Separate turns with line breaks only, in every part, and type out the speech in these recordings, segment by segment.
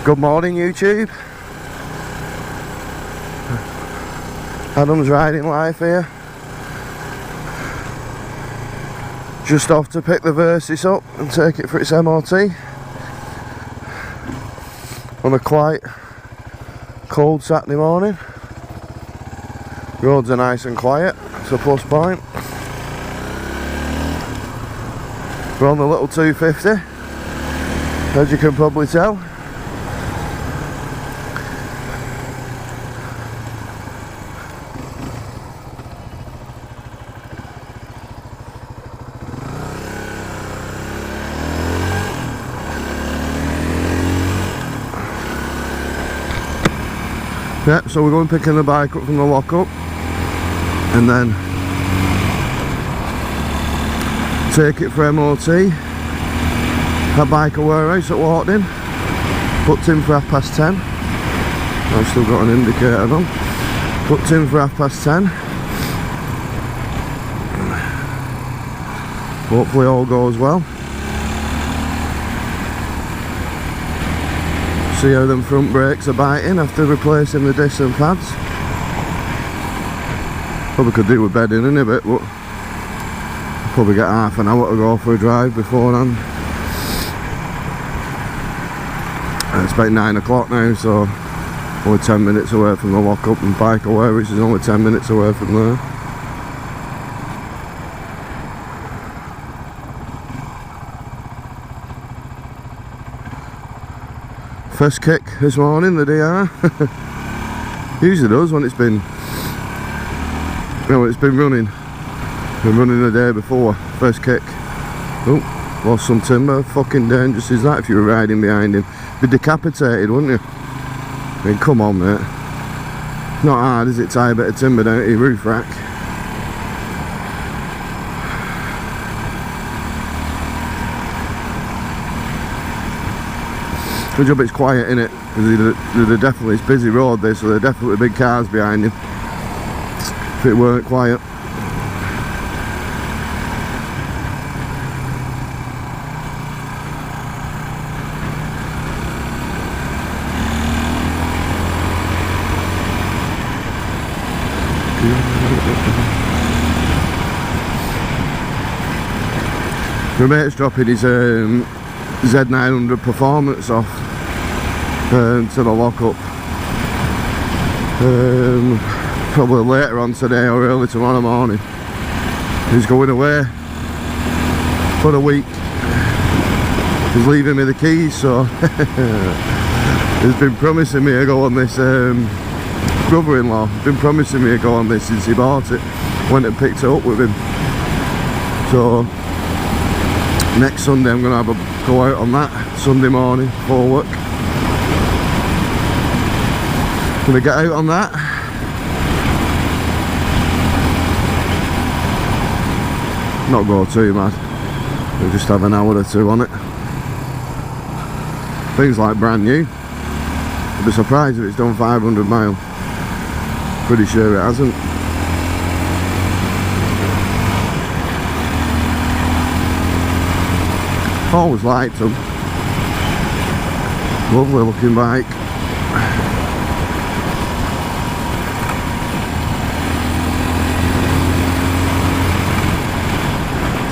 Good morning, YouTube. Adam's riding life here. Just off to pick the Versys up and take it for its MOT on a quite cold Saturday morning. Roads are nice and quiet, it's a plus point. We're on the little 250, as you can probably tell. Yep, so we're going picking the bike up from the lock-up and then take it for MOT. That bike a warehouse at Walked booked in for 10:30. I've still got an indicator on. Booked in for 10:30. Hopefully all goes well. See how them front brakes are biting after replacing the discs and pads. Probably could do with bedding in a bit, but I'll probably get half an hour to go for a drive beforehand. And it's about 9 o'clock now, so only 10 minutes away from the lock-up and bike away, which is only 10 minutes away from there. First kick this morning, the DR. Usually does when it's been, it's been running. Been running the day before. First kick. Oh, lost some timber. Fucking dangerous is that if you were riding behind him. Be decapitated, wouldn't you? I mean, come on, mate. Not hard, is it? Tie a bit of timber down to your roof rack. Good job it's quiet, innit? Because they're definitely, it's busy road this, so there are definitely big cars behind him if it weren't quiet. My mate's dropping his Z900 Performance off to the lock-up probably later on today or early tomorrow morning. He's going away for a week. He's leaving me the keys, so he's been promising me a go on this. Brother-in-law has been promising me a go on this since he bought it. Went and picked it up with him. So next Sunday I'm going to have a go out on that Sunday morning before work. Gonna get out on that. Not go too mad. We'll just have an hour or two on it. Things like brand new. I'd be surprised if it's done 500 miles. Pretty sure it hasn't. Always liked them. Lovely looking bike.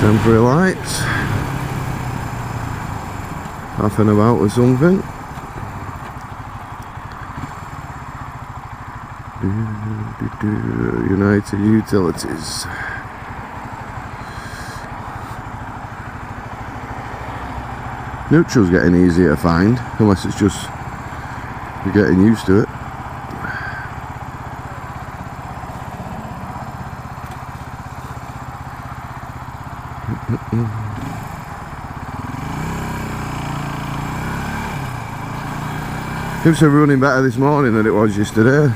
Temporary lights. Nothing about with something. United Utilities. Neutral's getting easier to find, unless it's just you're getting used to it. It's running better this morning than it was yesterday.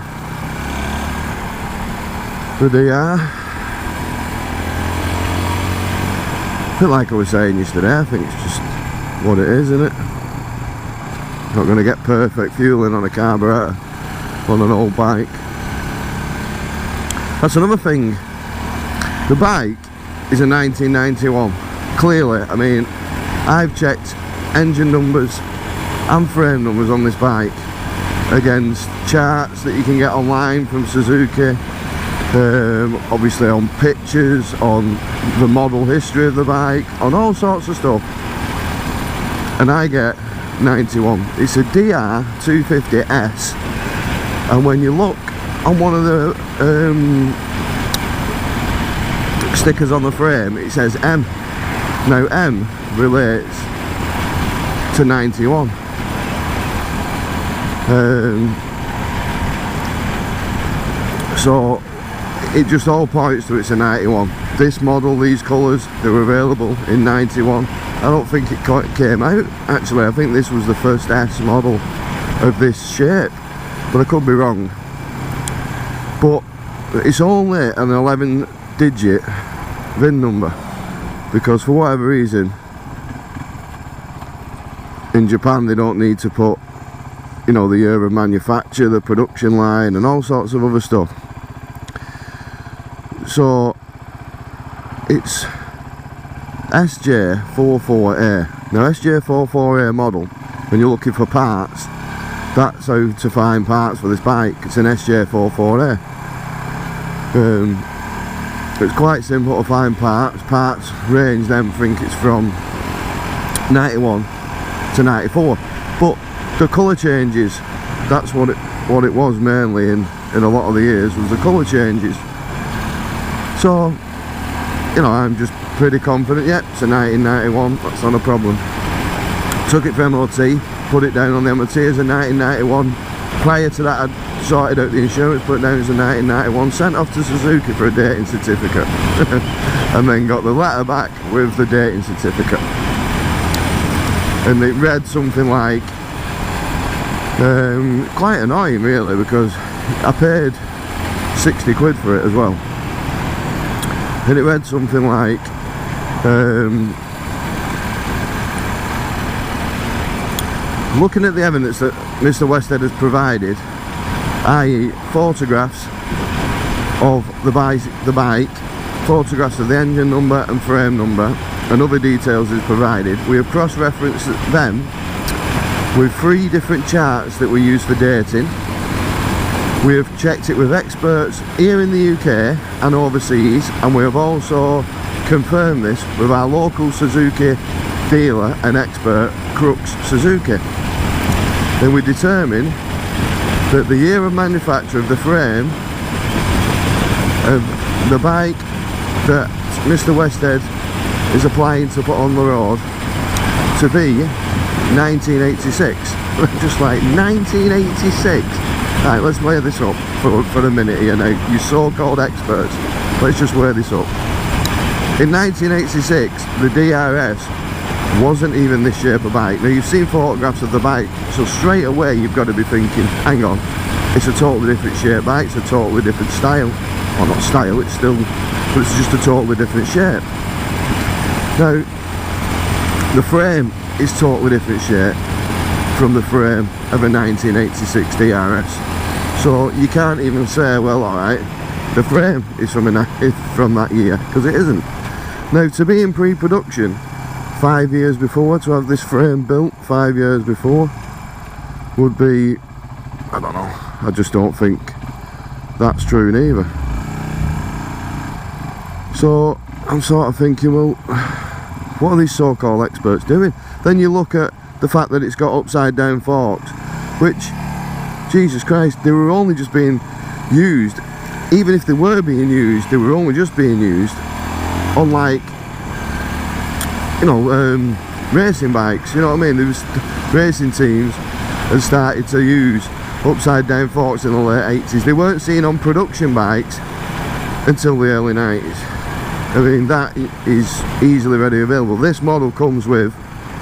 The DR. But like I was saying yesterday, I think it's just what it is, isn't it? Not going to get perfect fueling on a carburetor on an old bike. That's another thing. The bike is a 1991. Clearly, I mean, I've checked engine numbers and frame numbers on this bike against charts that you can get online from Suzuki, obviously on pictures, on the model history of the bike, on all sorts of stuff, and I get 91. It's a DR 250S, and when you look on one of the stickers on the frame, it says M. Now M relates to 91. So it just all points to it's a 91. This model, these colours, they were available in 91. I don't think it came out, actually. I think this was the first S model of this shape, but I could be wrong. But it's only an 11 digit VIN number, because for whatever reason in Japan they don't need to put, you know, the year of manufacture, the production line and all sorts of other stuff. So it's SJ44A. Now SJ44A model, when you're looking for parts, that's how to find parts for this bike. It's an SJ44A. It's quite simple to find parts. Parts range then, I think it's from 91 to 94. But the colour changes, that's what it was mainly in a lot of the years, was the colour changes. So, you know, I'm just pretty confident, yep, it's a 1991, that's not a problem. Took it for MOT, put it down on the MOT as a 1991. Prior to that I'd sorted out the insurance, put it down as a 1991, sent off to Suzuki for a dating certificate. And then got the letter back with the dating certificate. And it read something like, quite annoying really, because I paid 60 quid for it as well. And it read something like, looking at the evidence that Mr. Westhead has provided, i.e. photographs of the bike, photographs of the engine number and frame number, and other details is provided, we have cross-referenced them with 3 different charts that we use for dating. We have checked it with experts here in the UK and overseas, and we have also confirmed this with our local Suzuki dealer and expert, Crux Suzuki. Then we determined that the year of manufacture of the frame of the bike that Mr. Westhead is applying to put on the road to be 1986. Just like 1986. Right, let's weigh this up for a minute here now. You so-called experts, let's just weigh this up. In 1986, the DRS wasn't even this shape of bike. Now you've seen photographs of the bike, so straight away you've got to be thinking, hang on, it's a totally different shape bike, it's a totally different style. Well, not style, it's still, but it's just a totally different shape. Now, the frame is totally different shape from the frame of a 1986 DRS. So you can't even say, well, alright, the frame is from that year, because it isn't. Now, to be in pre-production 5 years before, to have this frame built 5 years before would be, I don't know, I just don't think that's true neither. So I'm sort of thinking, well, what are these so-called experts doing? Then you look at the fact that it's got upside down forks, which, Jesus Christ, they were only just being used. Even if they were being used, they were only just being used on, like, you know, racing bikes, you know what I mean? There was racing teams had started to use upside down forks in the late 80s. They weren't seen on production bikes until the early 90s. I mean, that is easily readily available. This model comes with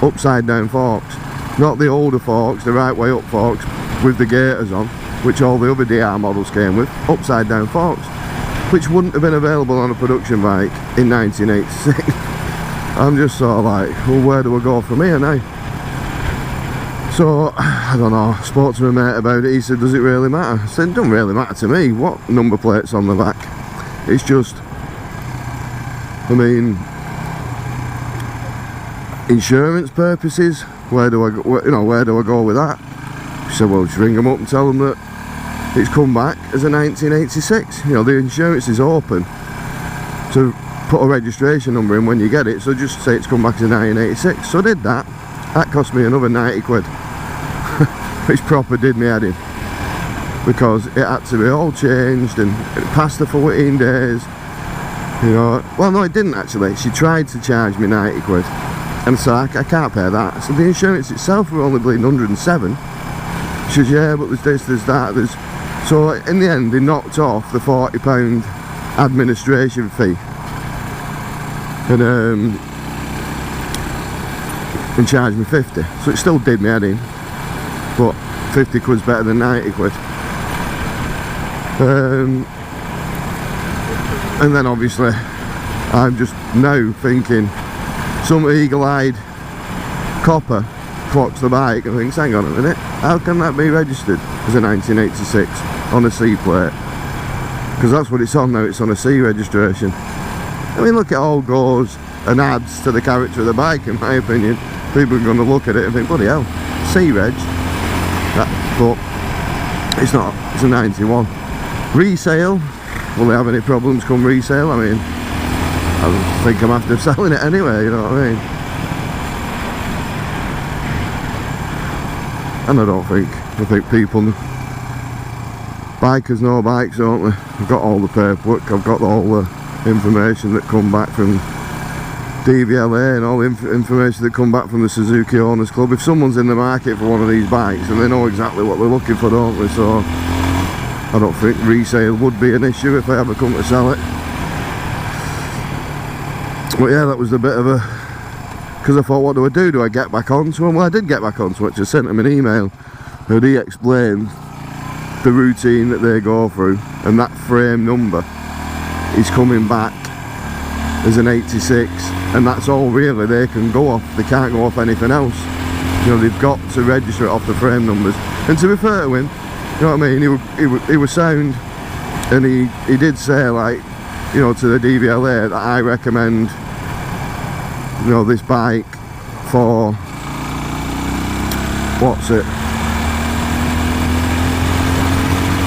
upside down forks, not the older forks, the right way up forks with the gaiters on, which all the other DR models came with. Upside down forks, which wouldn't have been available on a production bike in 1986. I'm just sort of like, well, where do I go from here now? So, I don't know, I spoke to my mate about it. He said, does it really matter? I said, it doesn't really matter to me what number plate's on the back. It's just, I mean, insurance purposes, where do I go, you know, where do I go with that? She said, well, just ring them up and tell them that it's come back as a 1986. You know, the insurance is open to put a registration number in when you get it, so just say it's come back as a 1986. So I did that. That cost me another 90 quid, which proper did me head in, because it had to be all changed and it passed the 14 days. You know, well, no, it didn't actually. She tried to charge me 90 quid, and so I can't pay that. So the insurance itself were only bleeding 107. She says, yeah, but there's this, there's that, there's... So in the end, they knocked off the £40 administration fee, and charged me 50. So it still did me head in, but 50 quid's better than 90 quid. And then obviously I'm just now thinking, some eagle-eyed copper clocks the bike and thinks, hang on a minute, how can that be registered as a 1986 on a C plate? Because that's what it's on now, it's on a C registration. I mean, look, it all goes and adds to the character of the bike, in my opinion. People are going to look at it and think, bloody hell, C reg. But it's not, it's a 91. Resale, will they have any problems come resale? I mean, I think I'm after selling it anyway, you know what I mean? And I think people, bikers know bikes, don't they? I've got all the paperwork, I've got all the information that come back from DVLA and all the information that come back from the Suzuki Owners Club. If someone's in the market for one of these bikes, and they know exactly what they're looking for, don't they? So I don't think resale would be an issue if I ever come to sell it. But yeah, that was a bit of a... because I thought, what do I do? Do I get back onto him? Well, I did get back onto it. I sent him an email and he explained the routine that they go through, and that frame number is coming back as an 86, and that's all really they can go off. They can't go off anything else. You know, they've got to register it off the frame numbers. And to be fair to him, you know what I mean, he was sound, and he did say, like, you know, to the DVLA that I recommend, you know, this bike for, what's it,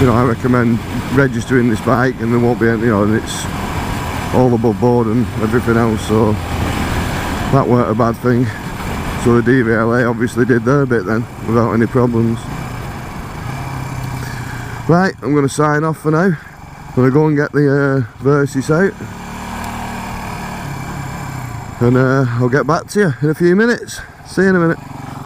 you know, I recommend registering this bike, and there won't be any, you know, and it's all above board and everything else, so that weren't a bad thing. So the DVLA obviously did their bit then, without any problems. Right, I'm going to sign off for now. I'm going to go and get the Versys out, and I'll get back to you in a few minutes. See you in a minute.